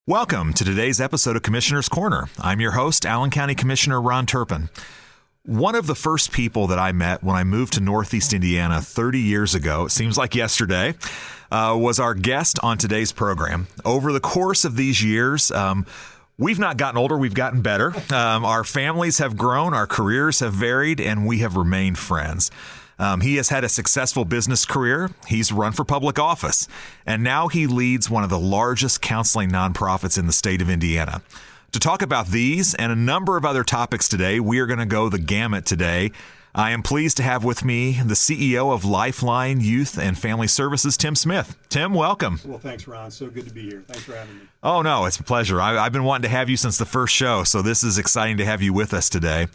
Welcome to today's episode of Commissioner's Corner. I'm your host, Allen County Commissioner Ron Turpin. One of the first people that I met when I moved to Northeast Indiana 30 years ago, it seems like yesterday, was our guest on today's program. Over the course of these years, we've not gotten older, we've gotten better. Our families have grown, our careers have varied, and we have remained friends. He has had a successful business career. He's run for public office, and now he leads one of the largest counseling nonprofits in the state of Indiana. To talk about these and a number of other topics today, we are going to go the gamut today. I am pleased to have with me the CEO of Lifeline Youth and Family Services, Tim Smith. Tim, welcome. Well, thanks, Ron. So good to be here. Thanks for having me. Oh, no, it's a pleasure. I've been wanting to have you since the first show, so this is exciting to have you with us today.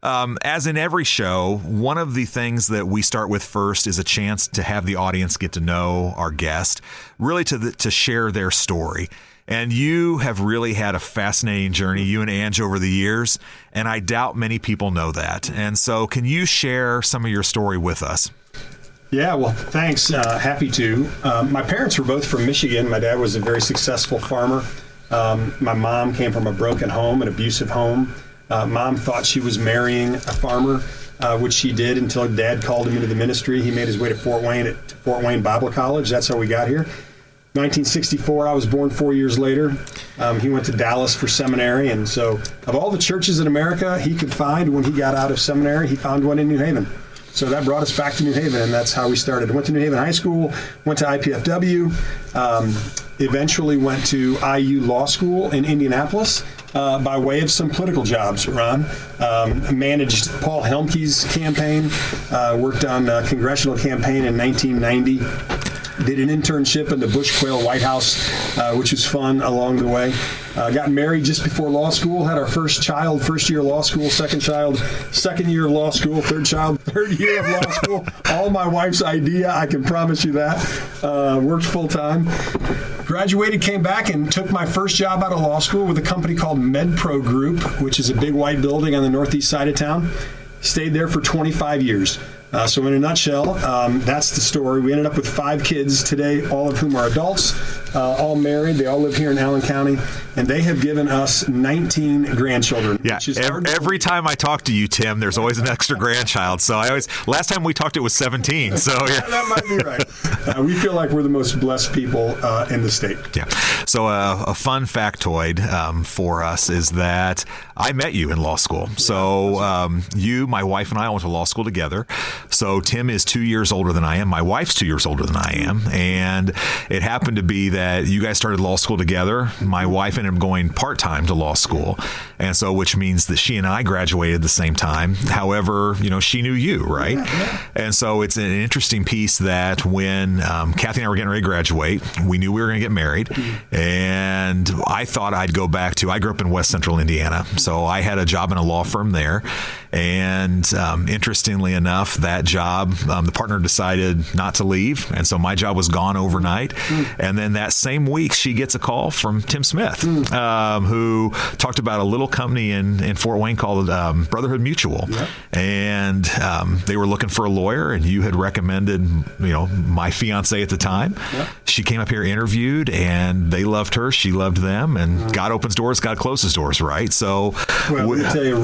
As in every show, one of the things that we start with first is a chance to have the audience get to know our guest, really to share their story. And you have really had a fascinating journey, you and Ange, over the years, and I doubt many people know that. And so can you share some of your story with us? Yeah, well, thanks. Happy to. My parents were both from Michigan. My dad was a very successful farmer. My mom came from a broken home, an abusive home. Mom thought she was marrying a farmer, which she did until Dad called him into the ministry. He made his way to Fort Wayne Bible College. That's how we got here. 1964, I was born 4 years later. He went to Dallas for seminary, and so of all the churches in America he could find when he got out of seminary, he found one in New Haven. So that brought us back to New Haven, and that's how we started. Went to New Haven High School, went to IPFW, eventually went to IU Law School in Indianapolis by way of some political jobs, Ron. Managed Paul Helmke's campaign, worked on a congressional campaign in 1990. Did an internship in the Bush Quayle White House, which was fun along the way. Got married just before law school, had our first child, first year of law school, second child, second year of law school, third child, third year of law school. All my wife's idea, I can promise you that. Worked full time. Graduated, came back, and took my first job out of law school with a company called MedPro Group, which is a big white building on the northeast side of town. Stayed there for 25 years. So in a nutshell, that's the story. We ended up with 5 kids today, all of whom are adults, all married. They all live here in Allen County, and they have given us 19 grandchildren. Yeah, every time I talk to you, Tim, there's always an extra grandchild. So last time we talked, it was 17. So yeah. That might be right. We feel like we're the most blessed people in the state. Yeah. So a fun factoid for us is that I met you in law school. So you, my wife, and I went to law school together. So Tim is 2 years older than I am. My wife's 2 years older than I am. And it happened to be that you guys started law school together. My wife ended up going part-time to law school. And so, which means that she and I graduated at the same time. However, she knew you, right? Yeah. And so it's an interesting piece that when Kathy and I were getting ready to graduate, we knew we were going to get married. And I thought I'd go back I grew up in West Central Indiana. So I had a job in a law firm there. And interestingly enough, that job, the partner decided not to leave. And so my job was gone overnight. And then that same week, she gets a call from Tim Smith, who talked about a little company in Fort Wayne called Brotherhood Mutual. Yep. And they were looking for a lawyer, and you had recommended, my fiance at the time. Yep. She came up here, interviewed, and they loved her. She loved them. And God opens doors, God closes doors, right? So, well, let me tell you,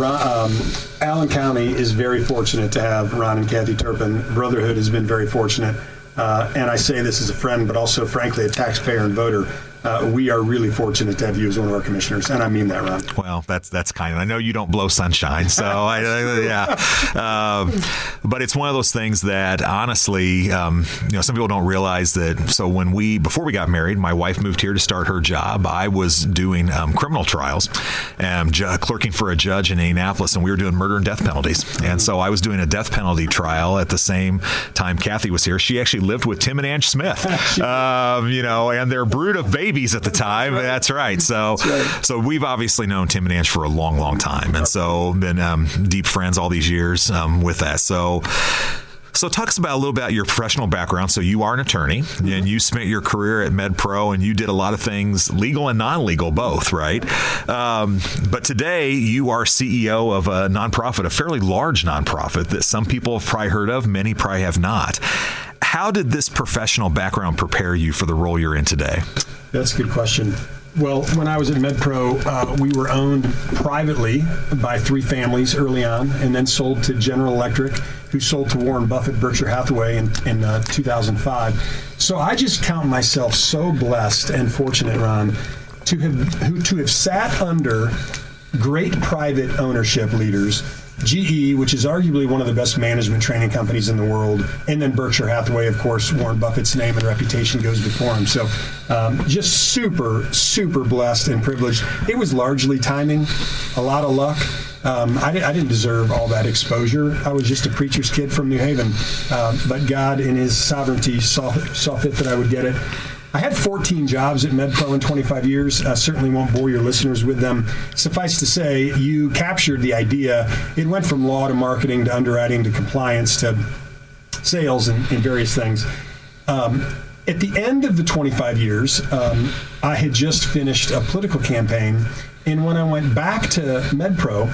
Allen County is very fortunate to have Ron and Kathy Turpin. Brotherhood has been very fortunate. And I say this as a friend, but also, frankly, a taxpayer and voter. We are really fortunate to have you as one of our commissioners, and I mean that, Ron. Well, that's kind of. I know you don't blow sunshine, so yeah. But it's one of those things that, honestly, some people don't realize that. So before we got married, my wife moved here to start her job. I was doing criminal trials, clerking for a judge in Indianapolis, and we were doing murder and death penalties. And so I was doing a death penalty trial at the same time Kathy was here. She actually lived with Tim and Ange Smith, and their brood of babies at the time. That's right. So we've obviously known Tim and Ange for a long, long time. And so been deep friends all these years with that. So talk us about a little bit about your professional background. So you are an attorney, and you spent your career at MedPro, and you did a lot of things, legal and non-legal, both, right? But today you are CEO of a nonprofit, a fairly large nonprofit that some people have probably heard of, many probably have not. How did this professional background prepare you for the role you're in today? That's a good question. Well, when I was at MedPro, we were owned privately by three families early on, and then sold to General Electric, who sold to Warren Buffett, Berkshire Hathaway in 2005. So I just count myself so blessed and fortunate, Ron, to have sat under great private ownership leaders. GE, which is arguably one of the best management training companies in the world, and then Berkshire Hathaway, of course. Warren Buffett's name and reputation goes before him. So just super, super blessed and privileged. It was largely timing, a lot of luck. I didn't deserve all that exposure. I was just a preacher's kid from New Haven, but God in his sovereignty saw fit that I would get it. I had 14 jobs at MedPro in 25 years. I certainly won't bore your listeners with them. Suffice to say, you captured the idea. It went from law to marketing to underwriting to compliance to sales and various things. At the end of the 25 years, I had just finished a political campaign. And when I went back to MedPro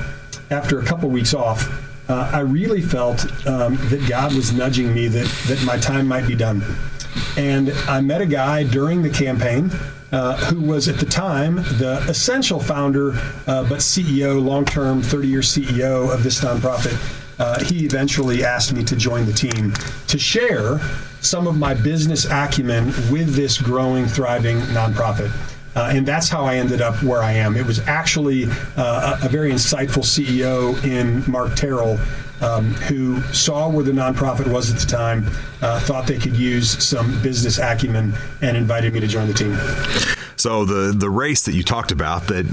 after a couple weeks off, I really felt that God was nudging me that my time might be done. And I met a guy during the campaign who was at the time the essential founder, but CEO, long-term, 30-year CEO of this nonprofit. He eventually asked me to join the team to share some of my business acumen with this growing, thriving nonprofit. And that's how I ended up where I am. It was actually a very insightful CEO in Mark Terrell, who saw where the nonprofit was at the time, thought they could use some business acumen, and invited me to join the team. So the race that you talked about that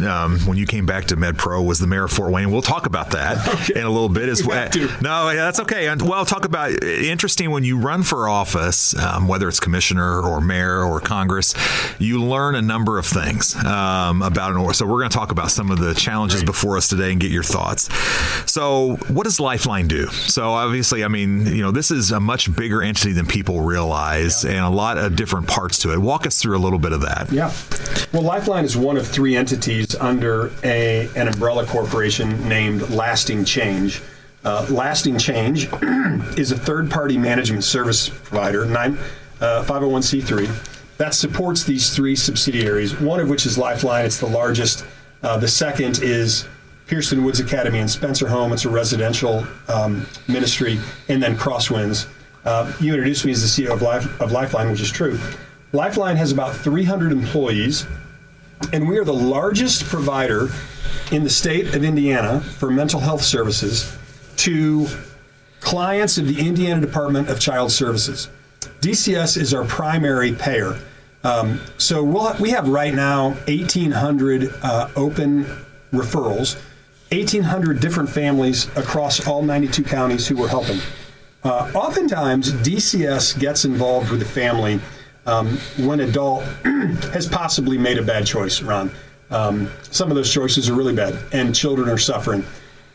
when you came back to MedPro was the mayor of Fort Wayne. We'll talk about that in a little bit as well. No, that's okay. And well, talk about interesting when you run for office, whether it's commissioner or mayor or Congress, you learn a number of things about an org. So we're going to talk about some of the challenges before us today and get your thoughts. So what does Lifeline do? So obviously, I mean, this is a much bigger entity than people realize, and a lot of different parts to it. Walk us through a little bit of that. Yeah. Well, Lifeline is one of three entities under an umbrella corporation named Lasting Change. Lasting Change is a third-party management service provider, 501c3, that supports these three subsidiaries, one of which is Lifeline. It's the largest. The second is Pearson Woods Academy in Spencer Home. It's a residential ministry. And then Crosswinds. You introduced me as the CEO of Lifeline, which is true. Lifeline has about 300 employees, and we are the largest provider in the state of Indiana for mental health services to clients of the Indiana Department of Child Services. DCS is our primary payer. So we have right now 1,800 open referrals, 1,800 different families across all 92 counties who we're helping. Oftentimes, DCS gets involved with the family when an adult has possibly made a bad choice, Ron. Some of those choices are really bad, and children are suffering.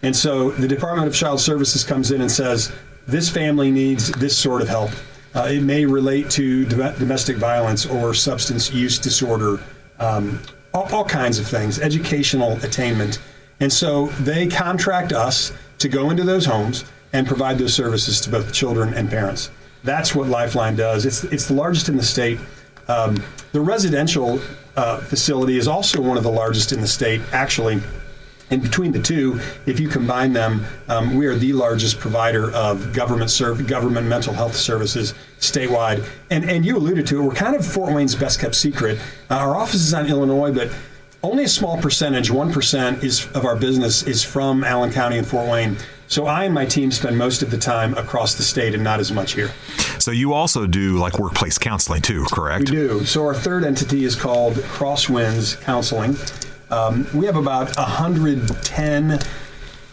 And so the Department of Child Services comes in and says, this family needs this sort of help. It may relate to domestic violence or substance use disorder, all kinds of things, educational attainment. And so they contract us to go into those homes and provide those services to both children and parents. That's what Lifeline does. It's the largest in the state. The residential facility is also one of the largest in the state, actually. And between the two, if you combine them, we are the largest provider of government mental health services statewide. And you alluded to it, we're kind of Fort Wayne's best kept secret. Our office is on Illinois, but only a small percentage, 1% of our business is from Allen County and Fort Wayne. So I and my team spend most of the time across the state and not as much here. So you also do like workplace counseling too, correct? We do. So our third entity is called Crosswinds Counseling. We have about 110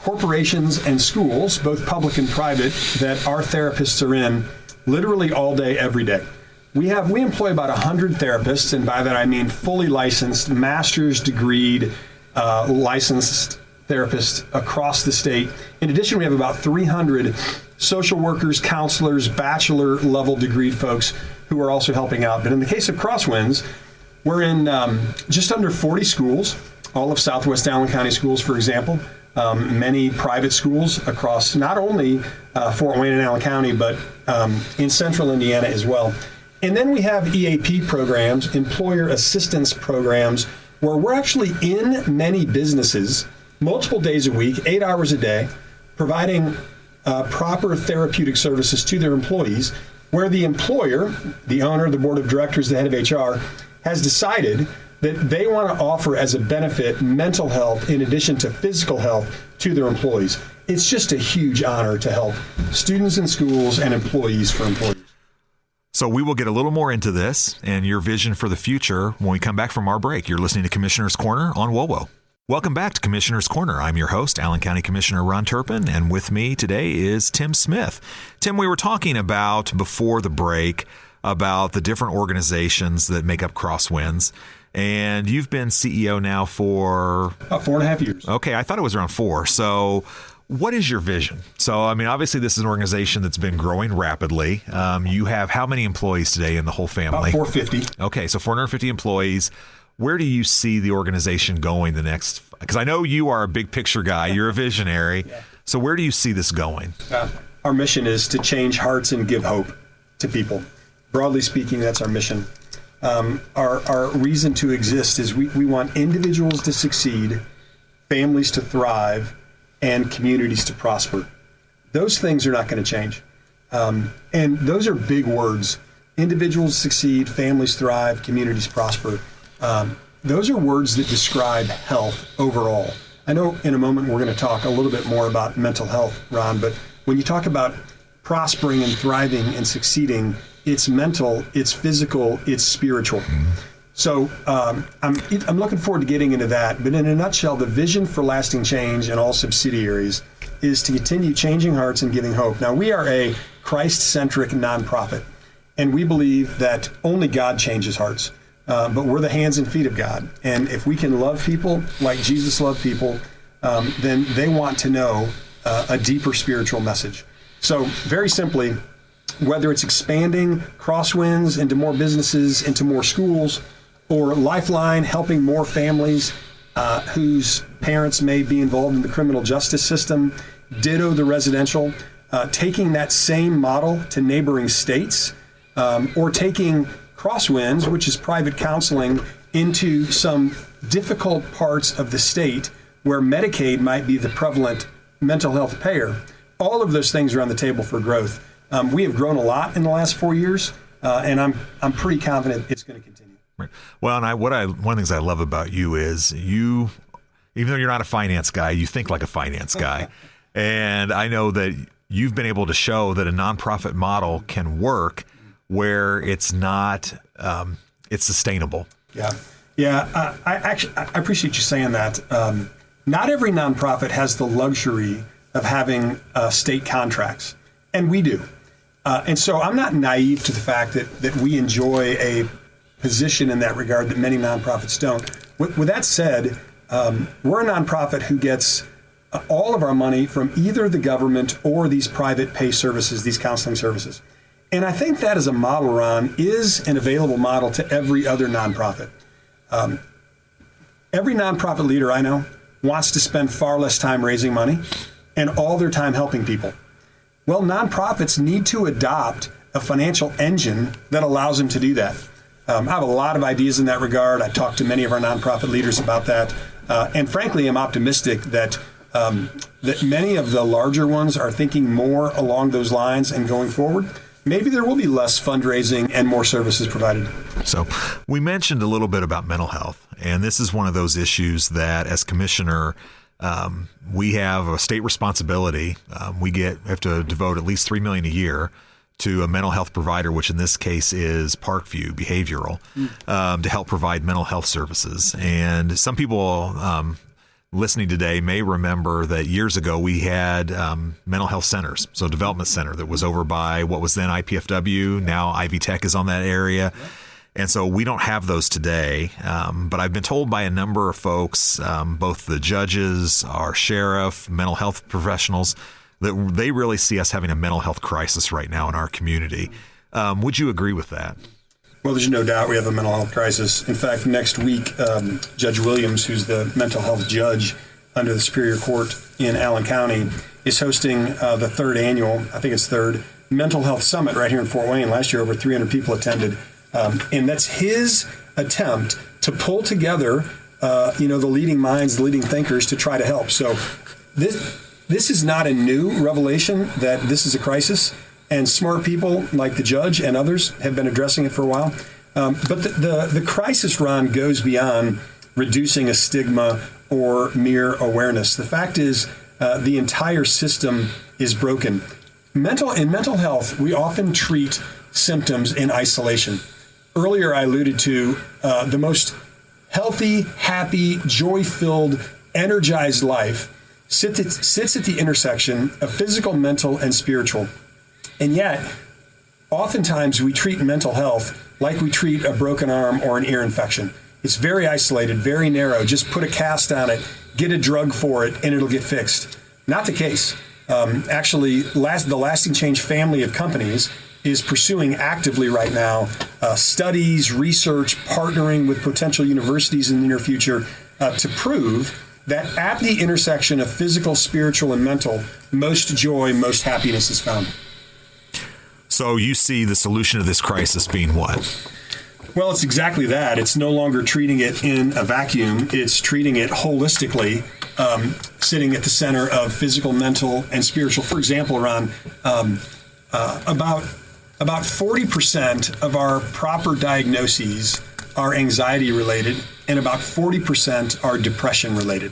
corporations and schools, both public and private, that our therapists are in literally all day, every day. We employ about 100 therapists, and by that I mean fully licensed, master's degreed, licensed therapists across the state. In addition, we have about 300 social workers, counselors, bachelor level degreed folks who are also helping out. But in the case of Crosswinds, we're in just under 40 schools, all of Southwest Allen County schools, for example, many private schools across not only Fort Wayne and Allen County, but in central Indiana as well. And then we have EAP programs, employer assistance programs, where we're actually in many businesses, multiple days a week, 8 hours a day, providing proper therapeutic services to their employees, where the employer, the owner, the board of directors, the head of HR, has decided that they want to offer as a benefit mental health in addition to physical health to their employees. It's just a huge honor to help students in schools and employees for employees. So we will get a little more into this and your vision for the future when we come back from our break. You're listening to Commissioner's Corner on WOWO. Welcome back to Commissioner's Corner. I'm your host, Allen County Commissioner Ron Turpin, and with me today is Tim Smith. Tim, we were talking about before the break about the different organizations that make up Crosswinds, and you've been CEO now for... About 4.5 years. Okay, I thought it was around 4. So what is your vision? So, I mean, obviously this is an organization that's been growing rapidly. You have how many employees today in the whole family? About 450. Okay, so 450 employees. Where do you see the organization going the next? Because I know you are a big picture guy. You're a visionary. Yeah. So where do you see this going? Our mission is to change hearts and give hope to people. Broadly speaking, that's our mission. Our reason to exist is we want individuals to succeed, families to thrive, and communities to prosper. Those things are not going to change. And those are big words. Individuals succeed, families thrive, communities prosper. Those are words that describe health overall. I know in a moment we're going to talk a little bit more about mental health, Ron, but when you talk about prospering and thriving and succeeding, it's mental, it's physical, it's spiritual. So I'm looking forward to getting into that. But in a nutshell, the vision for lasting change in all subsidiaries is to continue changing hearts and giving hope. Now, we are a Christ-centric nonprofit, and we believe that only God changes hearts. But we're the hands and feet of God. And if we can love people like Jesus loved people, then they want to know a deeper spiritual message. So very simply, whether it's expanding Crosswinds into more businesses, into more schools, or Lifeline helping more families whose parents may be involved in the criminal justice system, ditto the residential, taking that same model to neighboring states, or taking Crosswinds, which is private counseling, into some difficult parts of the state where Medicaid might be the prevalent mental health payer. All of those things are on the table for growth. We have grown a lot in the last 4 years, and I'm pretty confident it's going to continue. Right. Well, and one of the things I love about you is you, even though you're not a finance guy, you think like a finance guy. And I know that you've been able to show that a nonprofit model can work where it's not, it's sustainable. Yeah. I appreciate you saying that. Not every nonprofit has the luxury of having state contracts, and we do. And so I'm not naive to the fact that we enjoy a position in that regard that many nonprofits don't. With that said, we're a nonprofit who gets all of our money from either the government or these private pay services, these counseling services. And I think that as a model, Ron, is an available model to every other nonprofit. Every nonprofit leader I know wants to spend far less time raising money and all their time helping people. Well, nonprofits need to adopt a financial engine that allows them to do that. I have a lot of ideas in that regard. I talked to many of our nonprofit leaders about that. And frankly, I'm optimistic that many of the larger ones are thinking more along those lines and going forward. Maybe there will be less fundraising and more services provided. So we mentioned a little bit about mental health, and this is one of those issues that as commissioner, we have a state responsibility. We have to devote at least $3 million a year to a mental health provider, which in this case is Parkview Behavioral, to help provide mental health services. And some people listening today may remember that years ago we had mental health centers, so development center that was over by what was then IPFW. Now Ivy Tech is on that area. And so we don't have those today. But I've been told by a number of folks, both the judges, our sheriff, mental health professionals, that they really see us having a mental health crisis right now in our community. Would you agree with that? Well, there's no doubt we have a mental health crisis. In fact, next week, Judge Williams, who's the mental health judge under the Superior Court in Allen County, is hosting the third annual, I think it's third, Mental Health Summit right here in Fort Wayne. Last year, over 300 people attended. And that's his attempt to pull together the leading minds, the leading thinkers to try to help. So this is not a new revelation that this is a crisis, and smart people like the judge and others have been addressing it for a while. But the crisis, Ron, goes beyond reducing a stigma or mere awareness. The fact is, the entire system is broken. In mental health, we often treat symptoms in isolation. Earlier, I alluded to the most healthy, happy, joy-filled, energized life sits at the intersection of physical, mental, and spiritual. And yet, oftentimes we treat mental health like we treat a broken arm or an ear infection. It's very isolated, very narrow. Just put a cast on it, get a drug for it, and it'll get fixed. Not the case. Actually, the Lasting Change family of companies is pursuing actively right now studies, research, partnering with potential universities in the near future to prove that at the intersection of physical, spiritual, and mental, most joy, most happiness is found. So you see the solution to this crisis being what? Well, it's exactly that. It's no longer treating it in a vacuum. It's treating it holistically, sitting at the center of physical, mental, and spiritual. For example, Ron, about 40% of our proper diagnoses are anxiety related, and about 40% are depression related.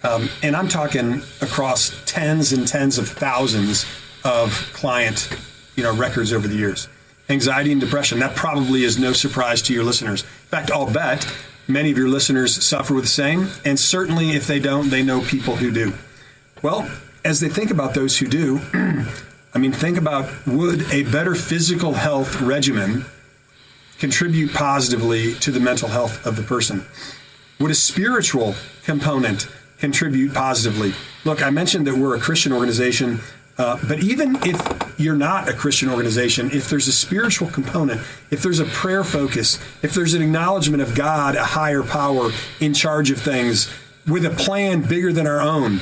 And I'm talking across tens and tens of thousands of client records over the years. Anxiety and depression, that probably is no surprise to your listeners. In fact, I'll bet many of your listeners suffer with the same, and certainly if they don't, they know people who do. Well, as they think about those who do, think about, would a better physical health regimen contribute positively to the mental health of the person? Would a spiritual component contribute positively? Look, I mentioned that we're a Christian organization, but even if you're not a Christian organization, if there's a spiritual component, if there's a prayer focus, if there's an acknowledgement of God, a higher power in charge of things, with a plan bigger than our own,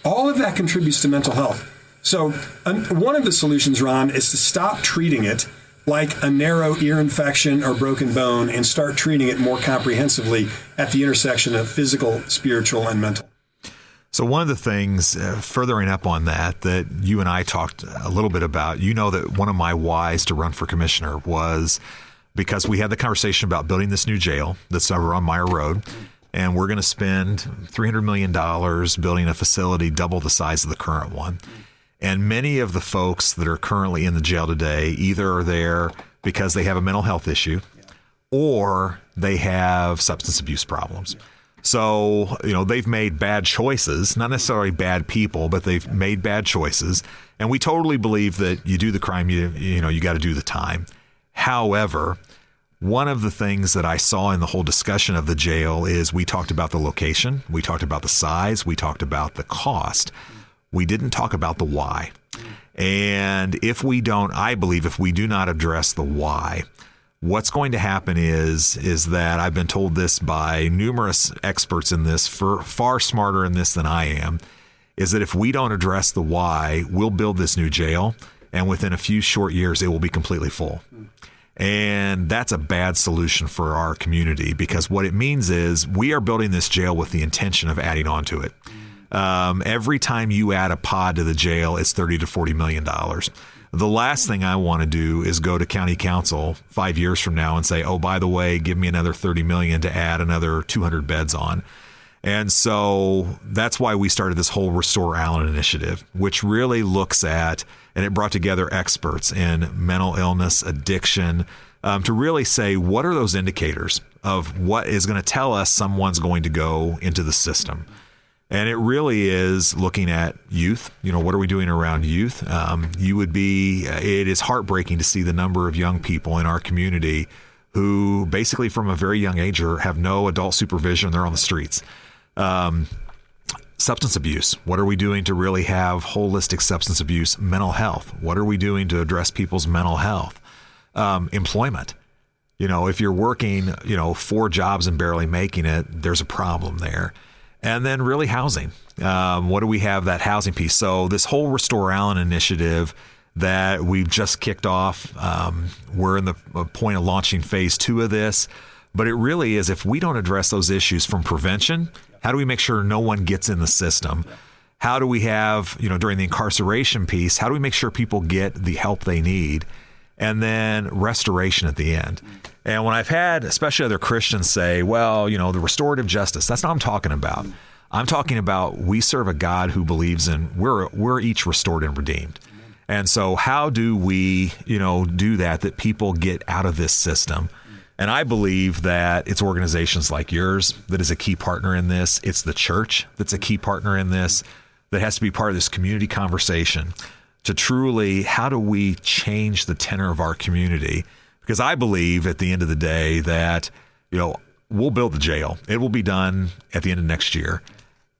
all of that contributes to mental health. So one of the solutions, Ron, is to stop treating it like a narrow ear infection or broken bone and start treating it more comprehensively at the intersection of physical, spiritual, and mental. So one of the things, furthering up on that you and I talked a little bit about, that one of my whys to run for commissioner was because we had the conversation about building this new jail that's over on Meyer Road, and we're going to spend $300 million building a facility double the size of the current one. And many of the folks that are currently in the jail today either are there because they have a mental health issue or they have substance abuse problems. So, they've made bad choices, not necessarily bad people, but they've made bad choices. And we totally believe that you do the crime, you got to do the time. However, one of the things that I saw in the whole discussion of the jail is we talked about the location, we talked about the size, we talked about the cost. We didn't talk about the why. And I believe if we do not address the why, what's going to happen is that I've been told this by numerous experts in this, far smarter in this than I am, is that if we don't address the why, we'll build this new jail, and within a few short years, it will be completely full. And that's a bad solution for our community, because what it means is we are building this jail with the intention of adding on to it. Every time you add a pod to the jail, it's $30 to $40 million. The last thing I want to do is go to county council 5 years from now and say, oh, by the way, give me another $30 million to add another 200 beds on. And so that's why we started this whole Restore Allen initiative, which really looks at, and it brought together experts in mental illness, addiction, to really say, what are those indicators of what is going to tell us someone's going to go into the system? And it really is looking at youth. What are we doing around youth? It is heartbreaking to see the number of young people in our community who basically from a very young age have no adult supervision. They're on the streets. Substance abuse. What are we doing to really have holistic substance abuse? Mental health. What are we doing to address people's mental health? Employment. If you're working, 4 jobs and barely making it, there's a problem there. And then really housing. What do we have that housing piece? So this whole Restore Allen initiative that we've just kicked off, we're in the point of launching phase 2 of this. But it really is, if we don't address those issues from prevention, how do we make sure no one gets in the system? How do we have, during the incarceration piece, how do we make sure people get the help they need? And then restoration at the end. And when I've had, especially other Christians say, well, the restorative justice, that's not what I'm talking about. I'm talking about we serve a God who believes in we're each restored and redeemed. And so how do we, do that people get out of this system? And I believe that it's organizations like yours that is a key partner in this. It's the church that's a key partner in this, that has to be part of this community conversation to truly, how do we change the tenor of our community? Because I believe at the end of the day that, we'll build the jail. It will be done at the end of next year.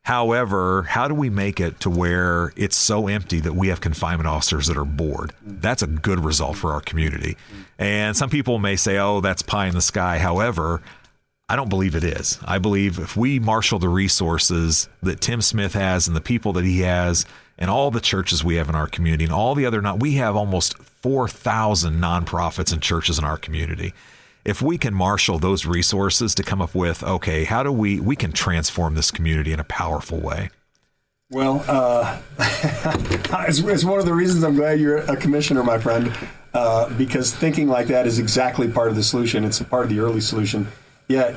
However, how do we make it to where it's so empty that we have confinement officers that are bored? That's a good result for our community. And some people may say, oh, that's pie in the sky. However, I don't believe it is. I believe if we marshal the resources that Tim Smith has and the people that he has and all the churches we have in our community and all the other, we have almost 4,000 nonprofits and churches in our community. If we can marshal those resources to come up with, okay, how do we can transform this community in a powerful way? Well, it's one of the reasons I'm glad you're a commissioner, my friend, because thinking like that is exactly part of the solution. It's a part of the early solution. Yet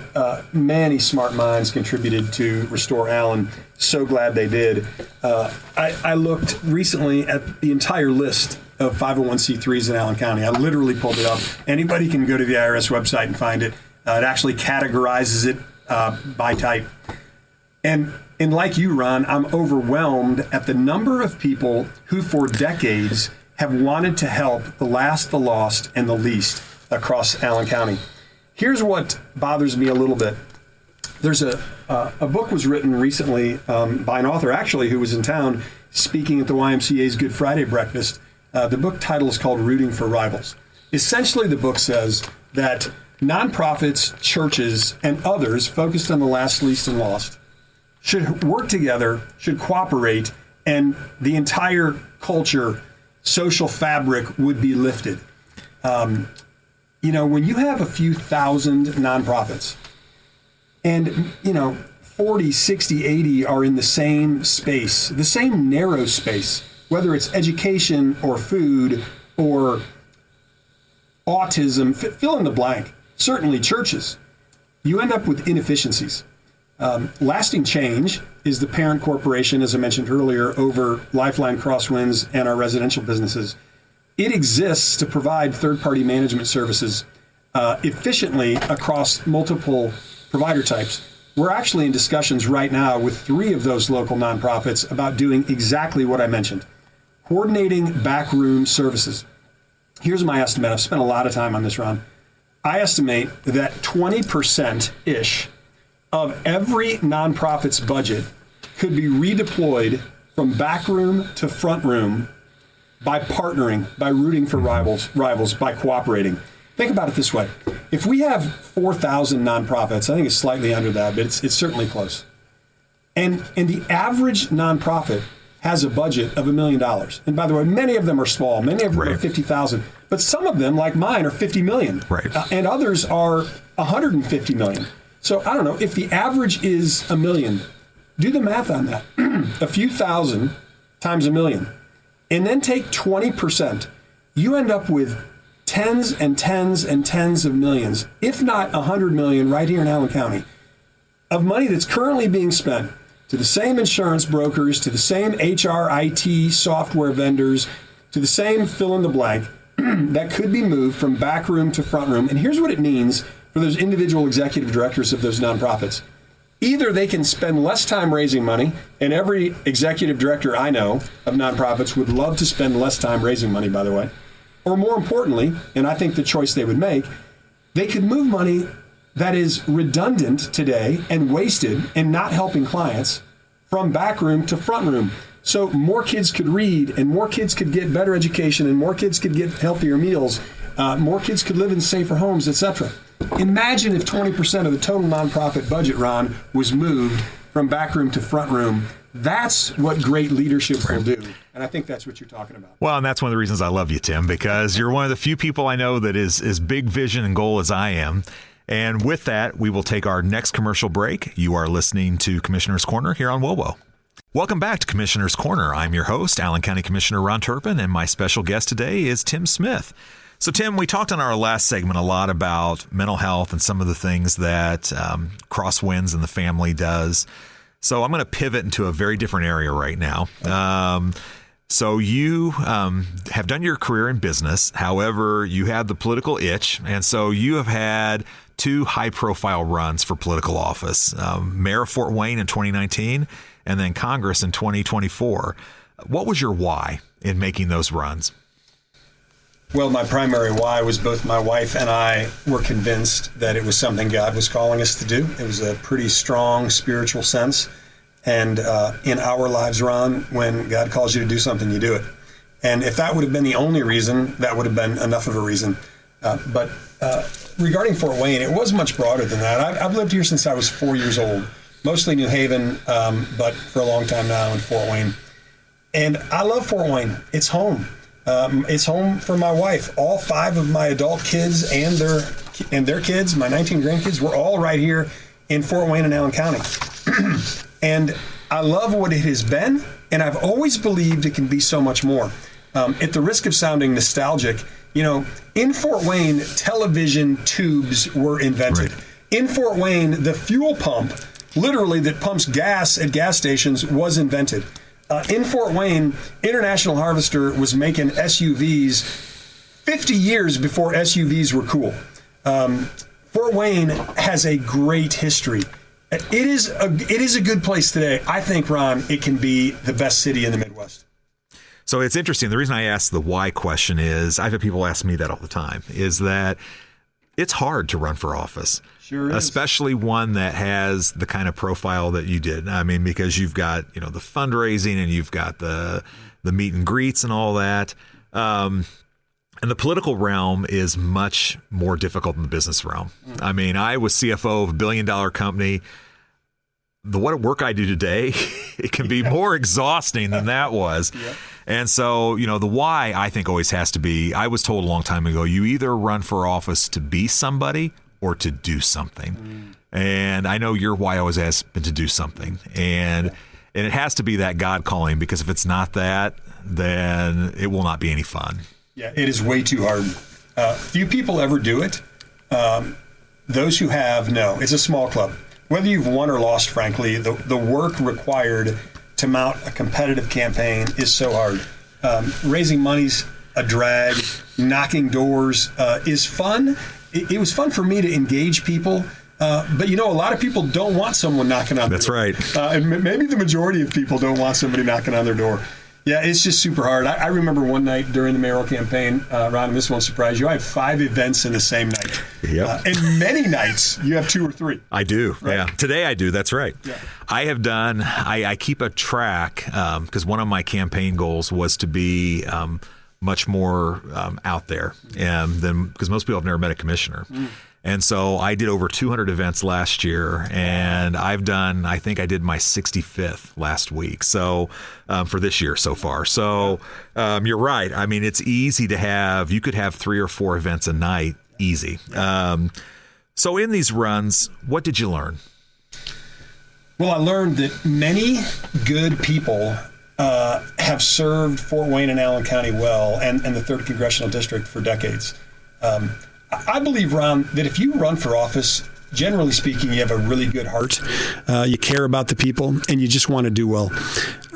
many smart minds contributed to Restore Allen. So glad they did. I looked recently at the entire list of 501c3s in Allen County. I literally pulled it up. Anybody can go to the IRS website and find it. It actually categorizes it by type. And like you, Ron, I'm overwhelmed at the number of people who for decades have wanted to help the last, the lost, and the least across Allen County. Here's what bothers me a little bit. There's a book was written recently by an author, actually, who was in town speaking at the YMCA's Good Friday breakfast. The book title is called Rooting for Rivals. Essentially, the book says that nonprofits, churches, and others focused on the last, least, and lost should work together, should cooperate, and the entire culture, social fabric would be lifted. When you have a few thousand nonprofits and, 40, 60, 80 are in the same space, the same narrow space, whether it's education or food or autism, fill in the blank, certainly churches, you end up with inefficiencies. Lasting Change is the parent corporation, as I mentioned earlier, over Lifeline, Crosswinds, and our residential businesses. It exists to provide third-party management services efficiently across multiple provider types. We're actually in discussions right now with 3 of those local nonprofits about doing exactly what I mentioned, coordinating backroom services. Here's my estimate. I've spent a lot of time on this, Ron. I estimate that 20%-ish of every nonprofit's budget could be redeployed from backroom to front room by partnering, by rooting for rivals, by cooperating. Think about it this way. If we have 4,000 nonprofits, I think it's slightly under that, but it's certainly close. And the average nonprofit has a budget of $1 million. And by the way, many of them are small. Many of them are 50,000. But some of them, like mine, are 50 million. Right. And others are 150 million. So I don't know, if the average is $1 million, do the math on that. A few thousand times $1 million. And then take 20%. You end up with tens and tens and tens of millions, if not 100 million right here in Allen County, of money that's currently being spent to the same insurance brokers, to the same HR, IT, software vendors, to the same fill in the blank, that could be moved from back room to front room. And here's what it means for those individual executive directors of those nonprofits. Either they can spend less time raising money, and every executive director I know of nonprofits would love to spend less time raising money, by the way. Or more importantly, and I think the choice they would make, they could move money that is redundant today and wasted and not helping clients from back room to front room. So more kids could read, and more kids could get better education, and more kids could get healthier meals, more kids could live in safer homes, etc. Imagine if 20% of the total nonprofit budget, Ron, was moved from back room to front room. That's what great leadership will do. And I think that's what you're talking about. Well, and that's one of the reasons I love you, Tim, because you're one of the few people I know that is as big vision and goal as I am. And with that, we will take our next commercial break. You are listening to Commissioner's Corner here on WOWO. Welcome back to Commissioner's Corner. I'm your host, Allen County Commissioner Ron Turpin, and my special guest today is Tim Smith. So, Tim, we talked on our last segment a lot about mental health and some of the things that Crosswinds and the family does. So I'm going to pivot into a very different area right now. So you have done your career in business. However, you have the political itch. And so you have had 2 high-profile runs for political office, Mayor of Fort Wayne in 2019 and then Congress in 2024. What was your why in making those runs? Well, my primary why was both my wife and I were convinced that it was something God was calling us to do. It was a pretty strong spiritual sense. And in our lives, Ron, when God calls you to do something, you do it. And if that would have been the only reason, that would have been enough of a reason. But regarding Fort Wayne, it was much broader than that. I've lived here since I was 4 years old, mostly New Haven, but for a long time now in Fort Wayne. And I love Fort Wayne. It's home. It's home for my wife. All 5 of my adult kids and their kids, my 19 grandkids, we're all right here in Fort Wayne and Allen County. And I love what it has been, and I've always believed it can be so much more. At the risk of sounding nostalgic, in Fort Wayne, television tubes were invented. Right. In Fort Wayne, the fuel pump, literally that pumps gas at gas stations, was invented. In Fort Wayne, International Harvester was making SUVs 50 years before SUVs were cool. Fort Wayne has a great history. It is a good place today. I think, Ron, it can be the best city in the Midwest. So it's interesting. The reason I asked the why question is I've had people ask me that all the time, is that it's hard to run for office. Sure is. Especially one that has the kind of profile that you did. I mean, because you've got, the fundraising and you've got the meet and greets and all that. And the political realm is much more difficult than the business realm. I mean, I was CFO of a $1 billion company. The work I do today, it can be more exhausting than that was. Yep. And so, the why I think always has to be, I was told a long time ago, you either run for office to be somebody or to do something. And I know your why always has been to do something. And it has to be that God calling, because if it's not that, then it will not be any fun. Yeah, it is way too hard. Few people ever do it. Those who have, no. It's a small club. Whether you've won or lost, frankly, the work required to mount a competitive campaign is so hard. Raising money's a drag. Knocking doors is fun. It was fun for me to engage people. But, a lot of people don't want someone knocking on their door. That's right. And maybe the majority of people don't want somebody knocking on their door. Yeah, it's just super hard. I remember one night during the mayoral campaign, Ron, and this won't surprise you, I had 5 events in the same night. Yep. And many nights you have 2 or 3. I do. Right? Yeah. Today I do. That's right. Yeah. I have done, I keep a track because one of my campaign goals was to be much more out there than, because most people have never met a commissioner. And so I did over 200 events last year, and I think I did my 65th last week. So for this year so far. So you're right. I mean, it's easy to you could have 3 or 4 events a night, easy. So in these runs, what did you learn? Well, I learned that many good people have served Fort Wayne and Allen County well, and the 3rd Congressional District for decades. I believe, Ron, that if you run for office, generally speaking, you have a really good heart. You care about the people, and you just want to do well.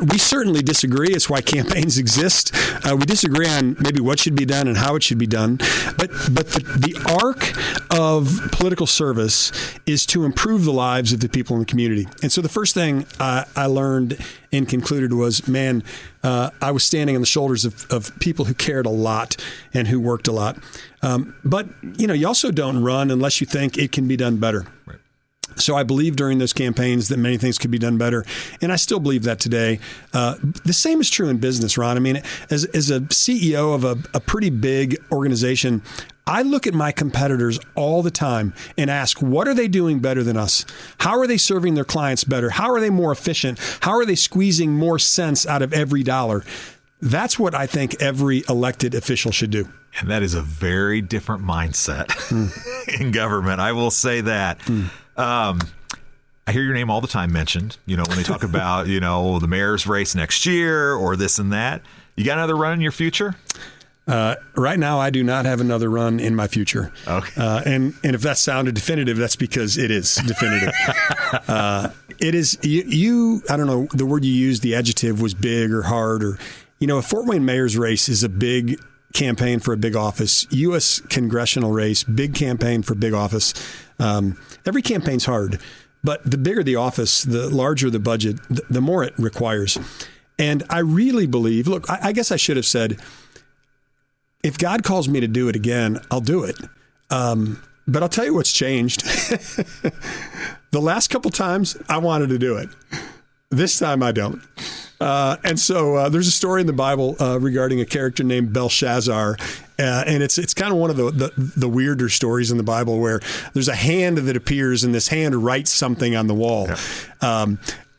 We certainly disagree. It's why campaigns exist. We disagree on maybe what should be done and how it should be done. But the arc of political service is to improve the lives of the people in the community. And so the first thing I learned and concluded was, I was standing on the shoulders of people who cared a lot and who worked a lot. But, you also don't run unless you think it can be done better. Right. So I believe during those campaigns that many things could be done better. And I still believe that today. The same is true in business, Ron. I mean, as a CEO of a pretty big organization, I look at my competitors all the time and ask, what are they doing better than us? How are they serving their clients better? How are they more efficient? How are they squeezing more cents out of every dollar? That's what I think every elected official should do. And that is a very different mindset in government. I will say that. I hear your name all the time mentioned, when they talk about, the mayor's race next year or this and that. You got another run in your future? Right now, I do not have another run in my future. Okay. And if that sounded definitive, that's because it is definitive. It is, I don't know, the word you used, the adjective was big or hard or, a Fort Wayne mayor's race is a big campaign for a big office. U.S. congressional race, big campaign for big office. Every campaign's hard. But the bigger the office, the larger the budget, the more it requires. And I really believe, look, I guess I should have said, if God calls me to do it again, I'll do it. But I'll tell you what's changed. The last couple times, I wanted to do it. This time, I don't. And so there's a story in the Bible regarding a character named Belshazzar. And it's kind of one of the weirder stories in the Bible where there's a hand that appears and this hand writes something on the wall. Yeah.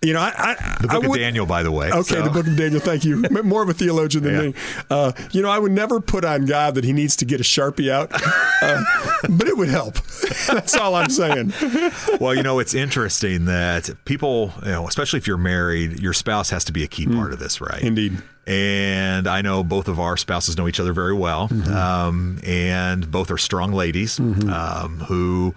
The book of Daniel, by the way. Okay, the book of Daniel. Thank you. More of a theologian than me. I would never put on God that he needs to get a Sharpie out, but it would help. That's all I'm saying. Well, it's interesting that people, especially if you're married, your spouse has to be a key part of this, right? Indeed. And I know both of our spouses know each other very well, and both are strong ladies who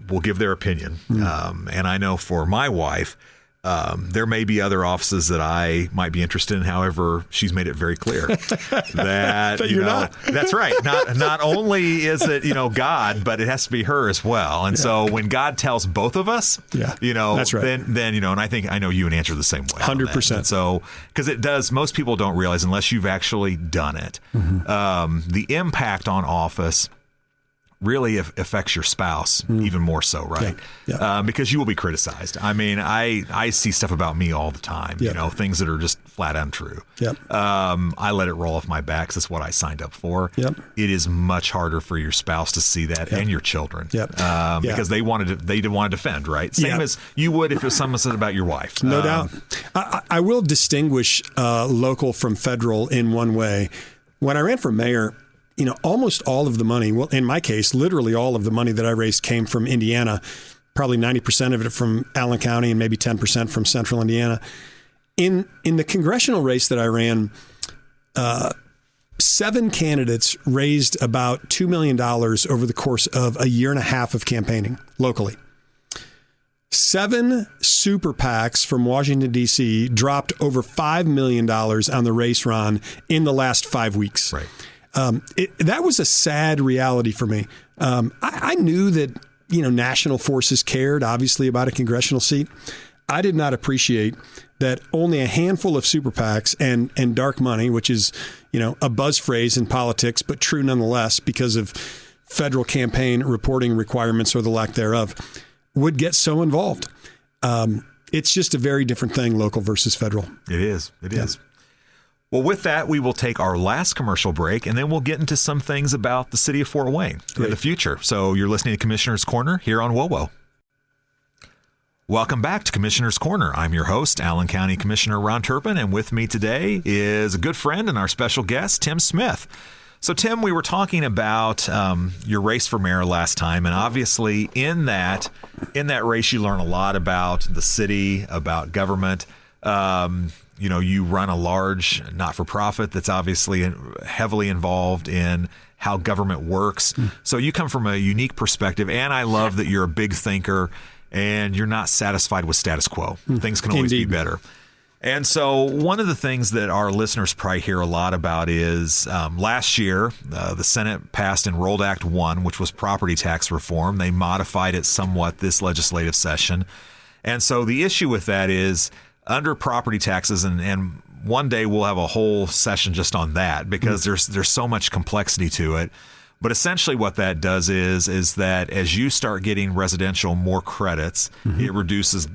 will give their opinion. And I know for my wife, there may be other offices that I might be interested in. However, she's made it very clear that you're not. That's right. Not only is it God, but it has to be her as well. And so when God tells both of us, that's right. Then and I know you would answer the same way. 100%. So because it does, most people don't realize unless you've actually done it, the impact on office really affects your spouse even more so, right? Yeah. Because you will be criticized. I mean, I see stuff about me all the time, things that are just flat untrue. Yep. I let it roll off my back 'cause that's what I signed up for. Yep. It is much harder for your spouse to see that and your children. Yep. Because they want to defend, right? Same as you would if it was someone said about your wife. No doubt. I will distinguish local from federal in one way. When I ran for mayor, almost all of the money, well, in my case, literally all of the money that I raised came from Indiana, probably 90% of it from Allen County and maybe 10% from central Indiana. In the congressional race that I ran, 7 candidates raised about $2 million over the course of a year and a half of campaigning locally. 7 super PACs from Washington, D.C. dropped over $5 million on the race run in the last 5 weeks. Right. That was a sad reality for me. I knew that, national forces cared, obviously, about a congressional seat. I did not appreciate that only a handful of super PACs and dark money, which is, a buzz phrase in politics, but true nonetheless because of federal campaign reporting requirements or the lack thereof, would get so involved. It's just a very different thing, local versus federal. It is. Well, with that, we will take our last commercial break, and then we'll get into some things about the city of Fort Wayne in the future. So you're listening to Commissioner's Corner here on WOWO. Welcome back to Commissioner's Corner. I'm your host, Allen County Commissioner Ron Turpin, and with me today is a good friend and our special guest, Tim Smith. So, Tim, we were talking about your race for mayor last time, and obviously in that race, you learn a lot about the city, about government. You run a large not-for-profit that's obviously heavily involved in how government works. So you come from a unique perspective, and I love that you're a big thinker and you're not satisfied with status quo. Things can always be better. And so one of the things that our listeners probably hear a lot about is last year, the Senate passed Enrolled Act 1, which was property tax reform. They modified it somewhat this legislative session. And so the issue with that is under property taxes, and one day we'll have a whole session just on that because there's so much complexity to it. But essentially what that does is that as you start getting residential more credits, it reduces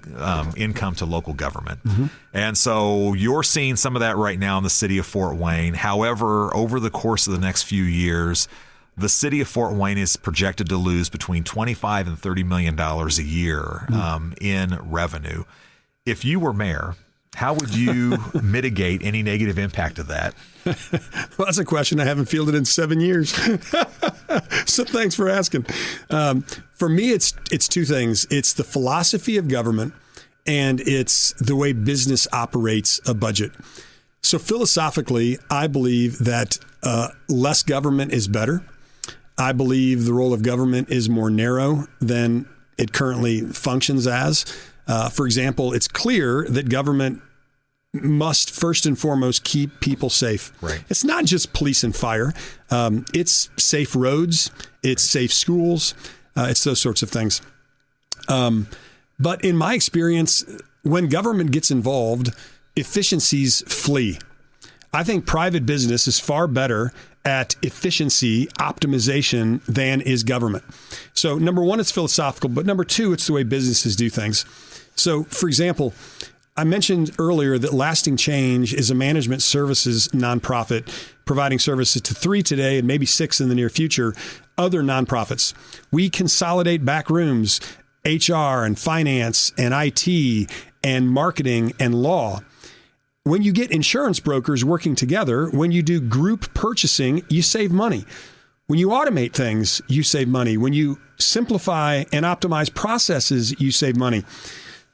income to local government. And so you're seeing some of that right now in the city of Fort Wayne. However, over the course of the next few years, the city of Fort Wayne is projected to lose between $25 and $30 million a year in revenue. If you were mayor, How would you mitigate any negative impact of that? Well, that's a question I haven't fielded in 7 years. So thanks for asking. For me, it's two things. It's the philosophy of government, and it's the way business operates a budget. So philosophically, I believe that less government is better. I believe the role of government is more narrow than it currently functions as. For example, it's clear that government must first and foremost keep people safe. Right. It's not just police and fire. It's safe roads. It's safe schools. It's those sorts of things. But in my experience, when government gets involved, efficiencies flee. I think private business is far better at efficiency optimization than is government. So number one, it's philosophical, but number two, it's the way businesses do things. So for example, I mentioned earlier that Lasting Change is a management services nonprofit providing services to 3 today and maybe 6 in the near future, other nonprofits. We consolidate back rooms, HR and finance and IT and marketing and law. When you get insurance brokers working together, when you do group purchasing, you save money. When you automate things, you save money. When you simplify and optimize processes, you save money.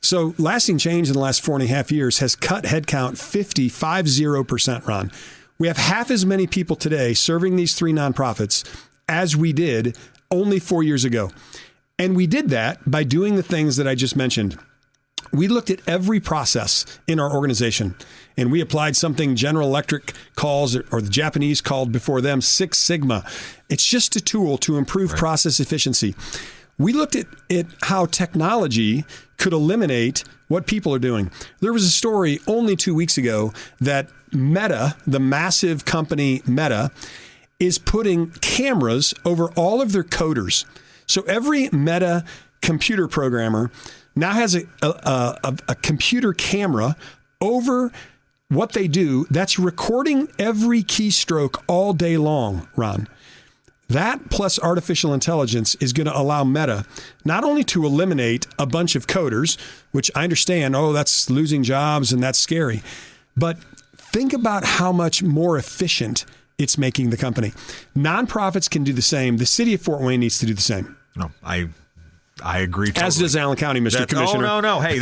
So Lasting Change in the last 4.5 years has cut headcount 50%, Ron. We have half as many people today serving these 3 nonprofits as we did only 4 years ago. And we did that by doing the things that I just mentioned. We looked at every process in our organization, and we applied something General Electric calls, or the Japanese called before them, Six Sigma. It's just a tool to improve process efficiency. We looked at how technology could eliminate what people are doing. There was a story only 2 weeks ago that Meta, the massive company Meta, is putting cameras over all of their coders. So every Meta computer programmer now has a computer camera over what they do that's recording every keystroke all day long, Ron. That plus artificial intelligence is going to allow Meta not only to eliminate a bunch of coders, which I understand, that's losing jobs and that's scary, but think about how much more efficient it's making the company. Nonprofits can do the same. The city of Fort Wayne needs to do the same. No, I agree totally. As does Allen County, Mr. Commissioner. Oh, no. Hey,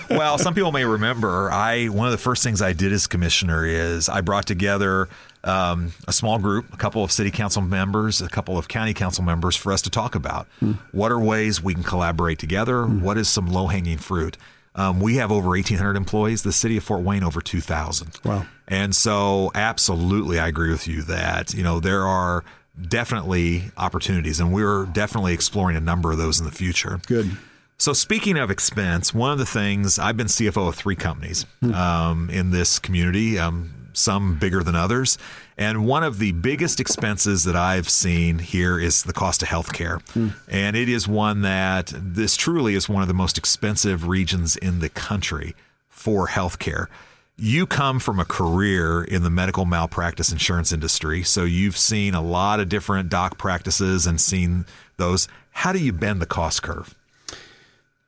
well, some people may remember, one of the first things I did as commissioner is I brought together a small group, a couple of city council members, a couple of county council members for us to talk about what are ways we can collaborate together, what is some low-hanging fruit. We have over 1,800 employees. The city of Fort Wayne, over 2,000. Wow. And so absolutely, I agree with you that, there are definitely opportunities, and we're definitely exploring a number of those in the future. Good. So speaking of expense, one of the things, I've been CFO of 3 companies in this community, some bigger than others. And one of the biggest expenses that I've seen here is the cost of healthcare. And it is one that this truly is one of the most expensive regions in the country for healthcare. You come from a career in the medical malpractice insurance industry, so you've seen a lot of different doc practices and seen those. How do you bend the cost curve?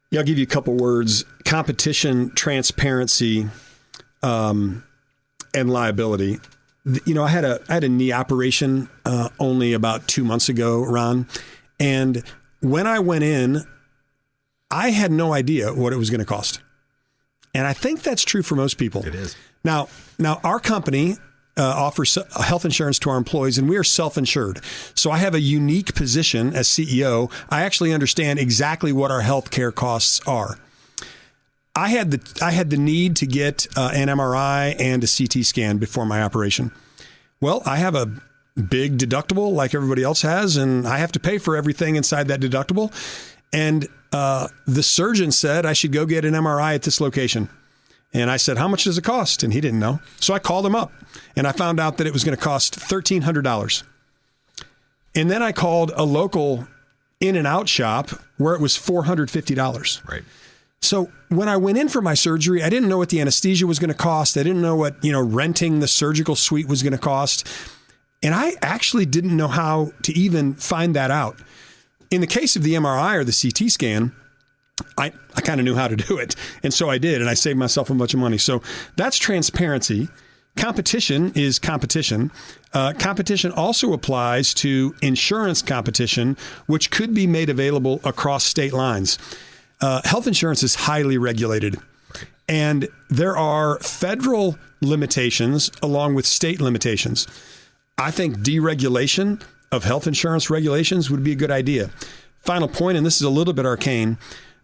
Yeah, I'll give you a couple words. Competition, transparency, and liability. I had a knee operation only about 2 months ago, Ron. And when I went in, I had no idea what it was going to cost. And I think that's true for most people. It is. Now our company offers health insurance to our employees, and we are self-insured. So I have a unique position as CEO. I actually understand exactly what our health care costs are. I had the need to get an MRI and a CT scan before my operation. Well, I have a big deductible like everybody else has, and I have to pay for everything inside that deductible. And the surgeon said I should go get an MRI at this location. And I said, how much does it cost? And he didn't know. So I called him up, and I found out that it was going to cost $1,300. And then I called a local In-N-Out shop where it was $450. Right. So when I went in for my surgery, I didn't know what the anesthesia was going to cost. I didn't know what, renting the surgical suite was going to cost. And I actually didn't know how to even find that out. In the case of the MRI or the CT scan, I kind of knew how to do it. And so I did, and I saved myself a bunch of money. So that's transparency. Competition is competition. Competition also applies to insurance competition, which could be made available across state lines. Health insurance is highly regulated, and there are federal limitations along with state limitations. I think deregulation of health insurance regulations would be a good idea. Final point, and this is a little bit arcane,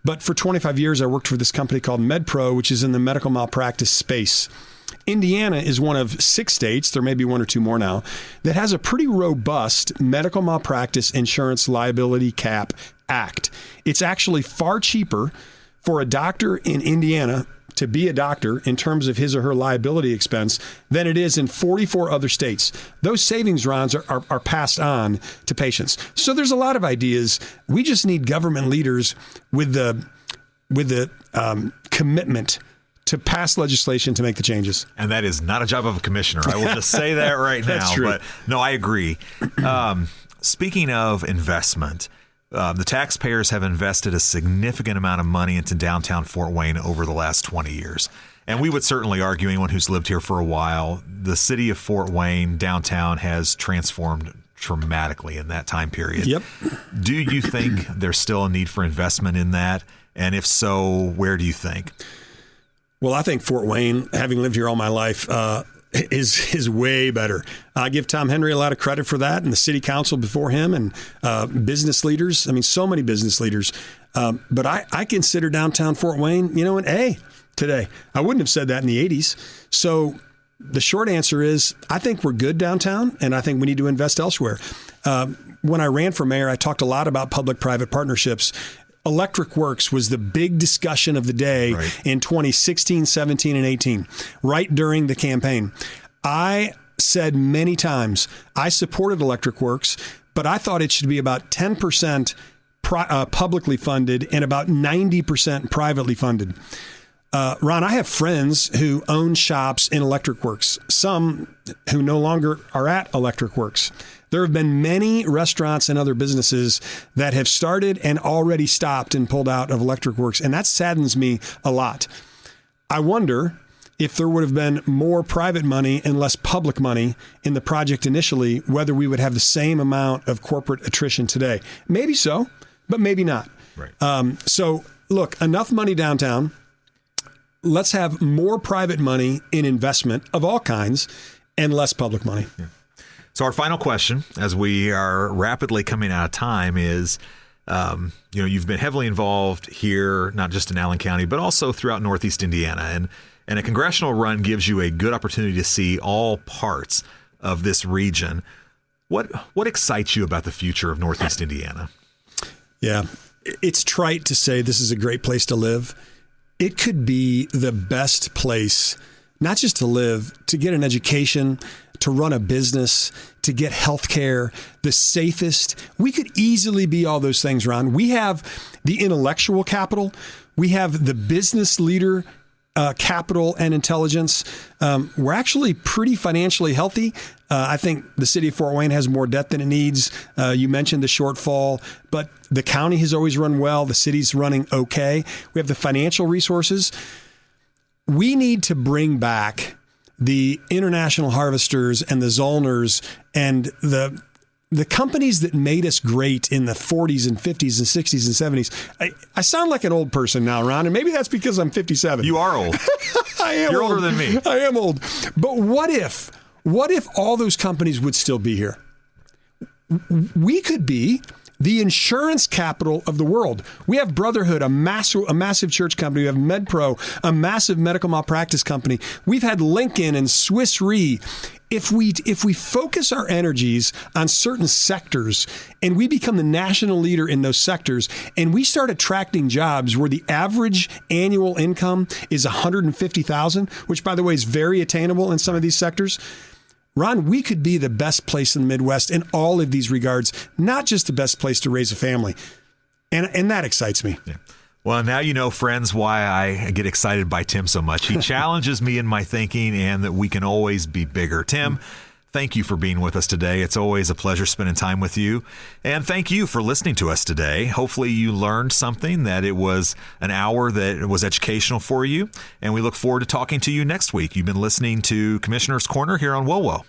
but for 25 years, I worked for this company called MedPro, which is in the medical malpractice space. Indiana is one of 6 states, there may be 1 or 2 more now, that has a pretty robust medical malpractice insurance liability cap act. It's actually far cheaper for a doctor in Indiana to be a doctor in terms of his or her liability expense than it is in 44 other states. Those savings, Ron, are passed on to patients. So there's a lot of ideas. We just need government leaders with the commitment to pass legislation to make the changes. And that is not a job of a commissioner. I will just say that right now. That's true. But no, I agree. Speaking of investment, the taxpayers have invested a significant amount of money into downtown Fort Wayne over the last 20 years. And we would certainly argue, anyone who's lived here for a while, the city of Fort Wayne downtown has transformed dramatically in that time period. Yep. Do you think there's still a need for investment in that? And if so, where do you think? Well, I think Fort Wayne, having lived here all my life, is way better. I give Tom Henry a lot of credit for that, and the city council before him, and business leaders. I mean, so many business leaders. But I consider downtown Fort Wayne, an A today. I wouldn't have said that in the 80s. So the short answer is I think we're good downtown, and I think we need to invest elsewhere. When I ran for mayor, I talked a lot about public-private partnerships. Electric Works was the big discussion of the day in 2016, 17, and 18, right during the campaign. I said many times I supported Electric Works, but I thought it should be about 10% publicly funded and about 90% privately funded. Ron, I have friends who own shops in Electric Works, some who no longer are at Electric Works. There have been many restaurants and other businesses that have started and already stopped and pulled out of Electric Works, and that saddens me a lot. I wonder if there would have been more private money and less public money in the project initially, whether we would have the same amount of corporate attrition today. Maybe so, but maybe not. Right. So, look, enough money downtown. Let's have more private money in investment of all kinds and less public money. Yeah. So our final question, as we are rapidly coming out of time, is, you've been heavily involved here, not just in Allen County, but also throughout Northeast Indiana. And a congressional run gives you a good opportunity to see all parts of this region. What excites you about the future of Northeast Indiana? Yeah, it's trite to say this is a great place to live. It could be the best place, not just to live, to get an education, to run a business, to get health care, the safest. We could easily be all those things, Ron. We have the intellectual capital. We have the business leader capital and intelligence. We're actually pretty financially healthy. I think the city of Fort Wayne has more debt than it needs. You mentioned the shortfall, but the county has always run well. The city's running okay. We have the financial resources. We need to bring back the International Harvesters and the Zollners and the companies that made us great in the 40s and 50s and 60s and 70s. I sound like an old person now, Ron, and maybe that's because I'm 57. You are old. I am. You're old. older than me. I am old. But what if all those companies would still be here? We could be the insurance capital of the world. We have Brotherhood, a massive church company. We have MedPro, a massive medical malpractice company. We've had Lincoln and Swiss Re. If we focus our energies on certain sectors and we become the national leader in those sectors and we start attracting jobs where the average annual income is $150,000, which by the way is very attainable in some of these sectors, Ron, we could be the best place in the Midwest in all of these regards, not just the best place to raise a family. And that excites me. Yeah. Well, now you know, friends, why I get excited by Tim so much. He challenges me in my thinking and that we can always be bigger. Tim, thank you for being with us today. It's always a pleasure spending time with you. And thank you for listening to us today. Hopefully you learned something, that it was an hour that was educational for you. And we look forward to talking to you next week. You've been listening to Commissioner's Corner here on WOWO.